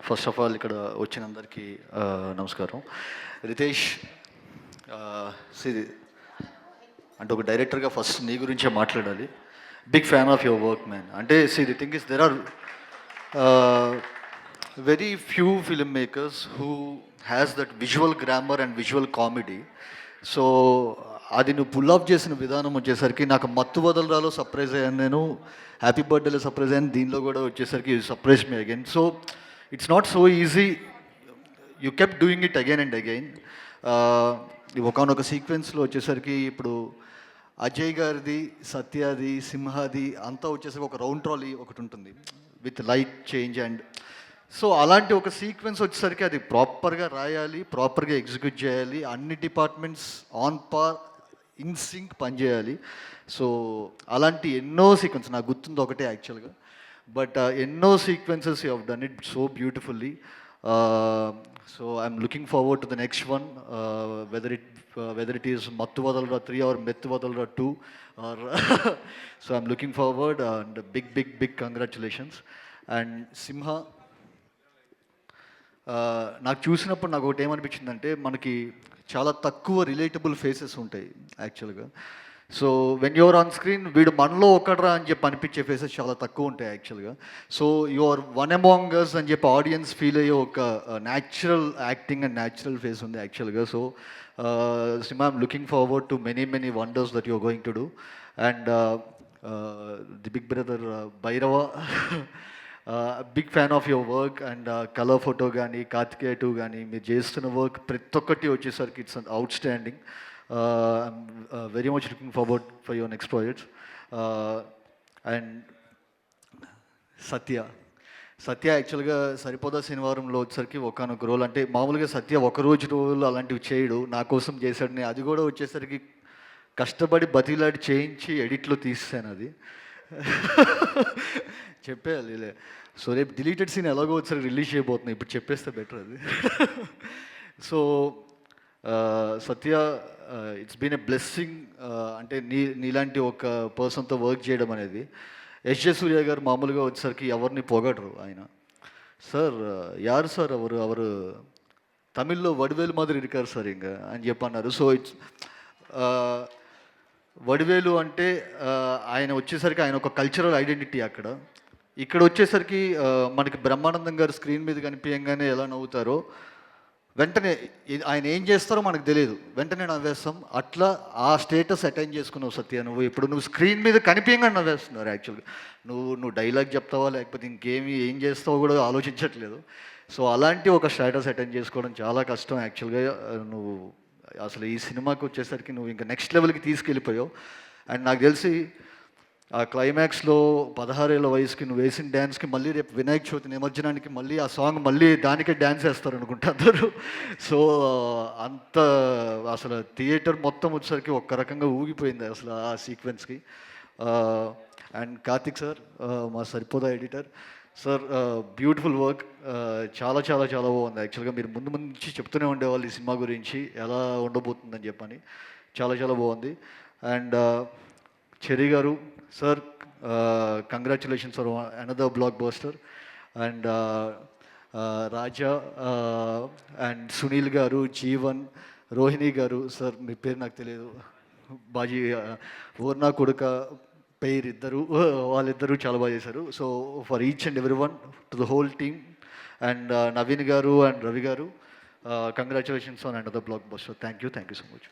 First of all ఇక్కడ వచ్చిన అందరికీ నమస్కారం. రితేష్, సి అంటే ఒక డైరెక్టర్గా ఫస్ట్ నీ గురించే మాట్లాడాలి. Big fan of your work man. అంటే see the thing is there are very few filmmakers who has that visual grammar and visual comedy. So అది నువ్వు పుల్ ఆఫ్ చేసిన విధానం వచ్చేసరికి నాకు మత్తు వదలరాలో సర్ప్రైజ్ అయ్యాను, నేను హ్యాపీ బర్త్డేలో సర్ప్రైజ్ అయ్యాను, దీనిలో కూడా వచ్చేసరికి surprise me again. So it's not so easy, you kept doing it again and again. ఒకనొక సీక్వెన్స్లో వచ్చేసరికి ఇప్పుడు అజయ్ గారిది, సత్యాది, సింహాది అంతా వచ్చేసరికి ఒక రౌండ్ ట్రాలీ ఒకటి ఉంటుంది with light change and so అలాంటి ఒక సీక్వెన్స్ వచ్చేసరికి అది ప్రాపర్గా రాయాలి, ప్రాపర్గా ఎగ్జిక్యూట్ చేయాలి, అన్ని departments on par in sync పనిచేయాలి. సో అలాంటి ఎన్నో సీక్వెన్స్ నాకు గుర్తుంది ఒకటే యాక్చువల్గా, బట్ ఎన్నో sequences you have done it so beautifully. So I'm looking forward to the next one, whether it is Mathu Vadalara 3 or Mathu Vadalara 2 or so I'm looking forward and big congratulations. And Simha, నాకు చూసినప్పుడు నాకు ఒకటి ఏమనిపించిందంటే మనకి చాలా తక్కువ రిలేటబుల్ ఫేసెస్ ఉంటాయి యాక్చువల్గా. So when you're on screen వీడు మనలో ఒకడ్రా అని చెప్పి అనిపించే ఫేసెస్ చాలా తక్కువ ఉంటాయి యాక్చువల్గా. So your one among us అని చెప్పి ఆడియన్స్ ఫీల్ అయ్యే ఒక natural acting and natural face ఉంది యాక్చువల్గా. So cinema I'm looking forward to many wonders that you're going to do. And the big brother Bhairava, big fan of your work and Colour Photo కానీ కార్తికేయ 2 కానీ మీరు చేస్తున్న work ప్రతి ఒక్కటి వచ్చేసరికి it's outstanding. I'm very much looking forward for your next projects. And Satya యాక్చువల్గా సరిపోదా శనివారంలో వచ్చేసరికి ఒకనొక రోల్, అంటే మామూలుగా సత్య ఒక రోజు రోల్ అలాంటివి చేయడు, నా కోసం చేశాడు. నేను అది కూడా వచ్చేసరికి కష్టపడి బతిలాడి చేయించి ఎడిట్లో తీసాను అది. చెప్పేయాలి. సో రేపు డిలీటెడ్ సీన్ ఎలాగో వచ్చారు రిలీజ్ చేయబోతున్నాయి, ఇప్పుడు చెప్పేస్తే బెటర్ అది. So Satya, it's been a blessing. అంటే నీలాంటి ఒక పర్సన్తో వర్క్ చేయడం అనేది. ఎస్జే సూర్య గారు మామూలుగా వచ్చేసరికి ఎవరిని పొగడరు ఆయన. సార్ యారు సార్ అవరు తమిళ్లో వడివేలు మాదిరి ఇరికారు సార్ ఇంకా అని చెప్పి అన్నారు. సో ఇట్స్ వడివేలు అంటే ఆయన వచ్చేసరికి ఆయన ఒక కల్చరల్ ఐడెంటిటీ అక్కడ. ఇక్కడ వచ్చేసరికి మనకి బ్రహ్మానందం గారు స్క్రీన్ మీద కనిపించగానే ఎలా నవ్వుతారో వెంటనే ఆయన ఏం చేస్తారో మనకు తెలియదు, వెంటనే నవ్వేస్తాం. అట్లా ఆ స్టేటస్ అటైన్ చేసుకున్నావు సత్య. నువ్వు స్క్రీన్ మీద కనిపించగానే నవ్వేస్తున్నారు యాక్చువల్గా. నువ్వు డైలాగ్ చెప్తావా లేకపోతే ఏం చేస్తావో కూడా ఆలోచించట్లేదు. సో అలాంటి ఒక స్టేటస్ అటైన్ చేసుకోవడం చాలా కష్టం యాక్చువల్గా. నువ్వు అసలు ఈ సినిమాకి వచ్చేసరికి నువ్వు ఇంకా నెక్స్ట్ లెవెల్కి తీసుకెళ్ళిపోయావు. అండ్ నాకు తెలిసి ఆ క్లైమాక్స్లో 16 ఏళ్ళ వయసుకి నువ్వు వేసిన డ్యాన్స్కి మళ్ళీ రేపు వినాయక చవితి నిమజ్జనానికి మళ్ళీ ఆ సాంగ్ మళ్ళీ దానికే డ్యాన్స్ వేస్తారు అనుకుంటా అందరూ. సో అంత అసలు థియేటర్ మొత్తం వచ్చేసరికి ఒక్క రకంగా ఊగిపోయింది అసలు ఆ సీక్వెన్స్కి. అండ్ కార్తిక్ సార్, మా సరిపోదా ఎడిటర్ సార్, బ్యూటిఫుల్ వర్క్. చాలా చాలా చాలా బాగుంది యాక్చువల్గా. మీరు ముందు నుంచి చెప్తూనే ఉండేవాళ్ళు ఈ సినిమా గురించి ఎలా ఉండబోతుందని చెప్పని. చాలా చాలా బాగుంది. అండ్ చెర్రీ గారు sir, congratulations for another block buster. And Raja and Sunil గారు, జీవన్, రోహిణి గారు సార్, మీ పేరు నాకు తెలియదు, బాజీ ఓర్నా కొడుక పేరు ఇద్దరు, వాళ్ళిద్దరూ చాలా బాగా చేశారు. So for each and every one to the whole team. And Naveen గారు అండ్ రవి గారు, congratulations on another block buster. Thank you so much.